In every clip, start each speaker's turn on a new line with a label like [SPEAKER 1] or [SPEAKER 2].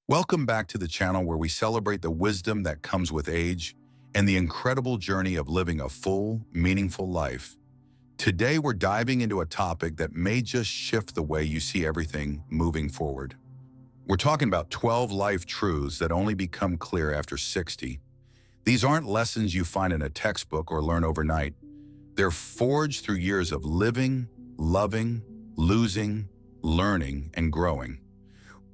[SPEAKER 1] Welcome back to the channel where we celebrate the wisdom that comes with age and the incredible journey of living a full, meaningful life. Today, we're diving into a topic that may just shift the way you see everything moving forward. We're talking about 12 life truths that only become clear after 60. These aren't lessons you find in a textbook or learn overnight. They're forged through years of living, loving, losing, learning, and growing.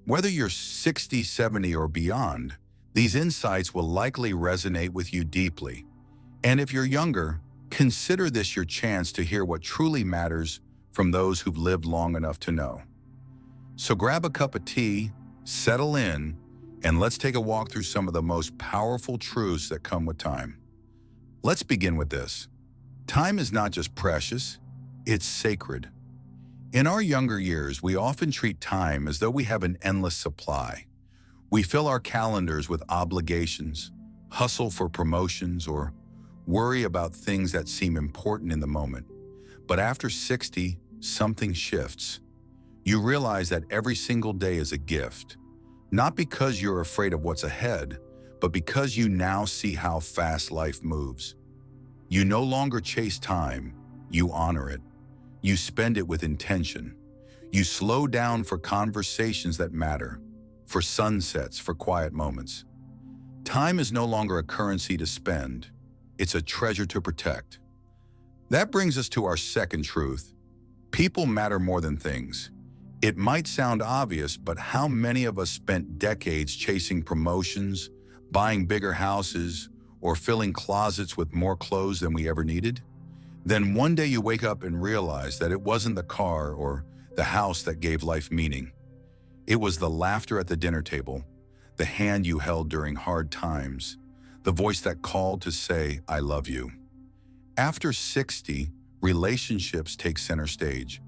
[SPEAKER 1] Whether you're 60, 70, or beyond, these insights will likely resonate with you deeply. And if you're younger, consider this your chance to hear what truly matters from those who've lived long enough to know. So grab a cup of tea, settle in, and let's take a walk through some of the most powerful truths that come with time. Let's begin with this. Time is not just precious, it's sacred. In our younger years, we often treat time as though we have an endless supply. We fill our calendars with obligations, hustle for promotions, or worry about things that seem important in the moment. But after 60, something shifts. You realize that every single day is a gift, not because you're afraid of what's ahead, but because you now see how fast life moves. You no longer chase time, you honor it. You spend it with intention. You slow down for conversations that matter, for sunsets, for quiet moments. Time is no longer a currency to spend. It's a treasure to protect. That brings us to our second truth. People matter more than things. It might sound obvious, but how many of us spent decades chasing promotions, buying bigger houses, or filling closets with more clothes than we ever needed? Then one day you wake up and realize that it wasn't the car or the house that gave life meaning. It was the laughter at the dinner table, the hand you held during hard times, the voice that called to say, "I love you." After 60, relationships take center stage.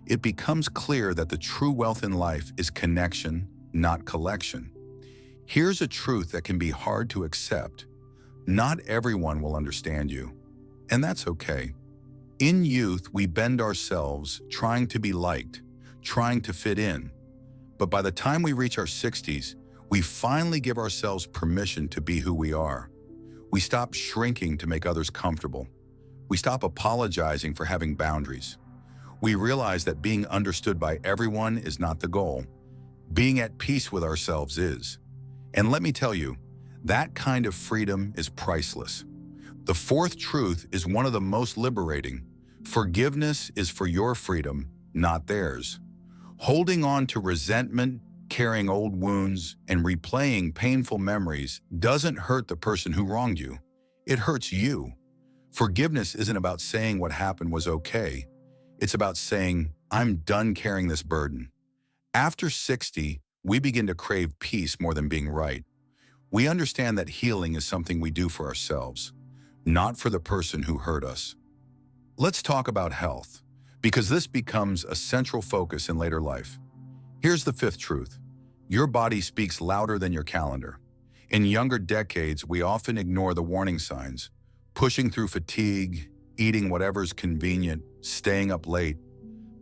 [SPEAKER 1] It becomes clear that the true wealth in life is connection, not collection. Here's a truth that can be hard to accept. Not everyone will understand you, and that's okay. In youth, we bend ourselves trying to be liked, trying to fit in. But by the time we reach our 60s, we finally give ourselves permission to be who we are. We stop shrinking to make others comfortable. We stop apologizing for having boundaries. We realize that being understood by everyone is not the goal. Being at peace with ourselves is. And let me tell you, that kind of freedom is priceless. The fourth truth is one of the most liberating. Forgiveness is for your freedom, not theirs. Holding on to resentment, carrying old wounds, and replaying painful memories doesn't hurt the person who wronged you. It hurts you. Forgiveness isn't about saying what happened was okay. It's about saying, "I'm done carrying this burden." After 60, we begin to crave peace more than being right. We understand that healing is something we do for ourselves, not for the person who hurt us. Let's talk about health, because this becomes a central focus in later life. Here's the fifth truth. Your body speaks louder than your calendar. In younger decades, we often ignore the warning signs, pushing through fatigue, eating whatever's convenient, staying up late.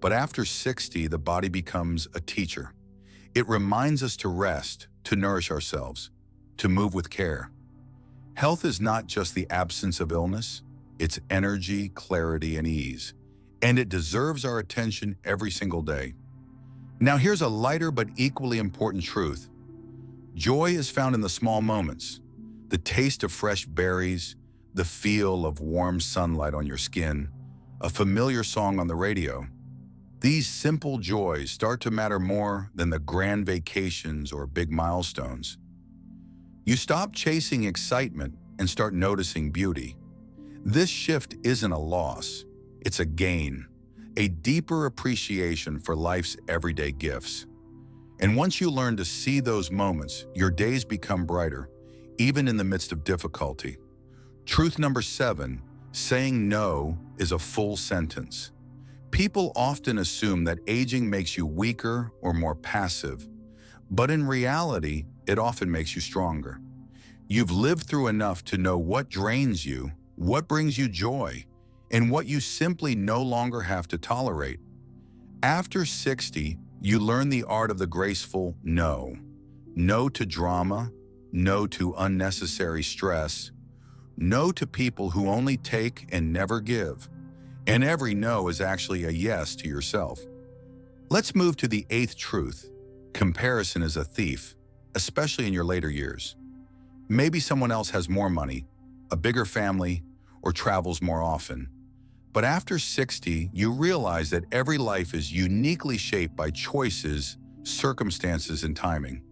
[SPEAKER 1] But after 60, the body becomes a teacher. It reminds us to rest, to nourish ourselves, to move with care. Health is not just the absence of illness, it's energy, clarity, and ease. And it deserves our attention every single day. Now here's a lighter but equally important truth. Joy is found in the small moments. The taste of fresh berries, the feel of warm sunlight on your skin, a familiar song on the radio. These simple joys start to matter more than the grand vacations or big milestones. You stop chasing excitement and start noticing beauty. This shift isn't a loss, it's a gain, a deeper appreciation for life's everyday gifts. And once you learn to see those moments, your days become brighter, even in the midst of difficulty. Truth number 7, saying no is a full sentence. People often assume that aging makes you weaker or more passive, but in reality, it often makes you stronger. You've lived through enough to know what drains you, what brings you joy, and what you simply no longer have to tolerate. After 60, you learn the art of the graceful no. No to drama, no to unnecessary stress, no to people who only take and never give. And every no is actually a yes to yourself. Let's move to the eighth truth. Comparison is a thief, especially in your later years. Maybe someone else has more money, a bigger family, or travels more often. But after 60, you realize that every life is uniquely shaped by choices, circumstances, and timing.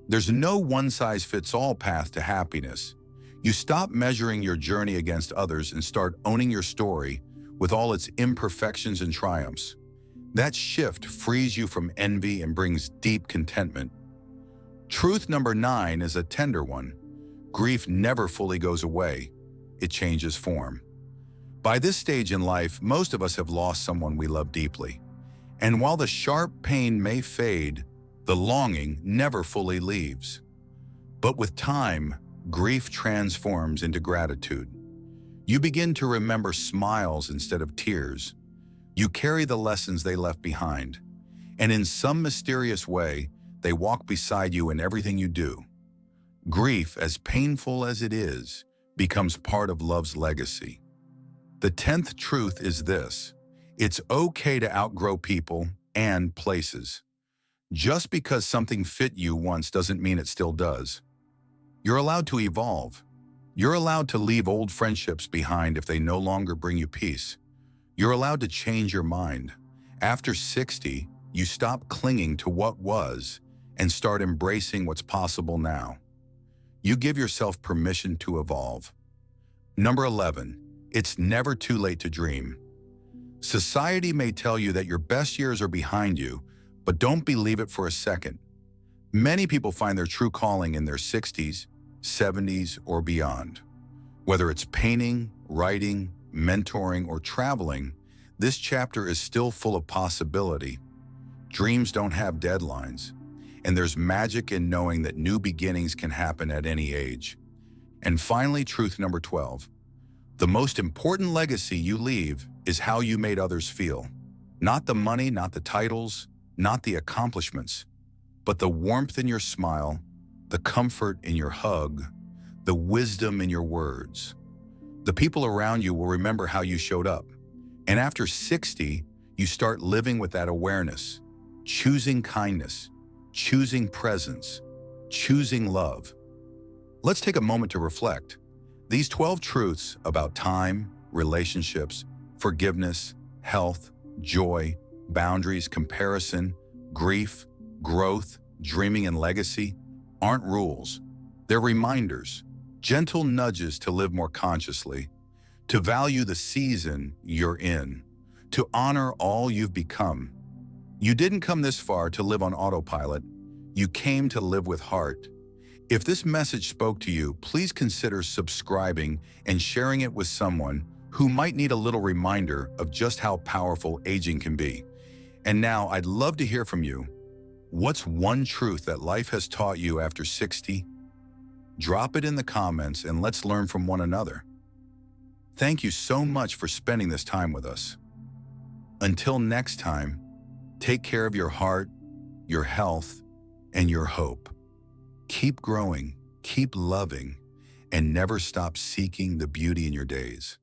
[SPEAKER 1] There's no one-size-fits-all path to happiness. You stop measuring your journey against others and start owning your story with all its imperfections and triumphs. That shift frees you from envy and brings deep contentment. Truth number 9 is a tender one. Grief never fully goes away. It changes form. By this stage in life, most of us have lost someone we love deeply. And while the sharp pain may fade, the longing never fully leaves. But with time, grief transforms into gratitude. You begin to remember smiles instead of tears. You carry the lessons they left behind. And in some mysterious way, they walk beside you in everything you do. Grief, as painful as it is, becomes part of love's legacy. The 10th truth is this: it's okay to outgrow people and places. Just because something fit you once doesn't mean it still does. You're allowed to evolve. You're allowed to leave old friendships behind if they no longer bring you peace. You're allowed to change your mind. After 60, you stop clinging to what was and start embracing what's possible now. You give yourself permission to evolve. Number 11, it's never too late to dream. Society may tell you that your best years are behind you, but don't believe it for a second. Many people find their true calling in their 60s, 70s, or beyond. Whether it's painting, writing, mentoring, or traveling, this chapter is still full of possibility. Dreams don't have deadlines, and there's magic in knowing that new beginnings can happen at any age. And finally, truth number 12. The most important legacy you leave is how you made others feel. Not the money, not the titles, not the accomplishments, but the warmth in your smile, the comfort in your hug, the wisdom in your words. The people around you will remember how you showed up. And after 60, you start living with that awareness, choosing kindness, choosing presence, choosing love. Let's take a moment to reflect. These 12 truths about time, relationships, forgiveness, health, joy, boundaries, comparison, grief, growth, dreaming, and legacy aren't rules. They're reminders, gentle nudges to live more consciously, to value the season you're in, to honor all you've become. You didn't come this far to live on autopilot. You came to live with heart. If this message spoke to you, please consider subscribing and sharing it with someone who might need a little reminder of just how powerful aging can be. And now I'd love to hear from you. What's one truth that life has taught you after 60? Drop it in the comments and let's learn from one another. Thank you so much for spending this time with us. Until next time, take care of your heart, your health, and your hope. Keep growing, keep loving, and never stop seeking the beauty in your days.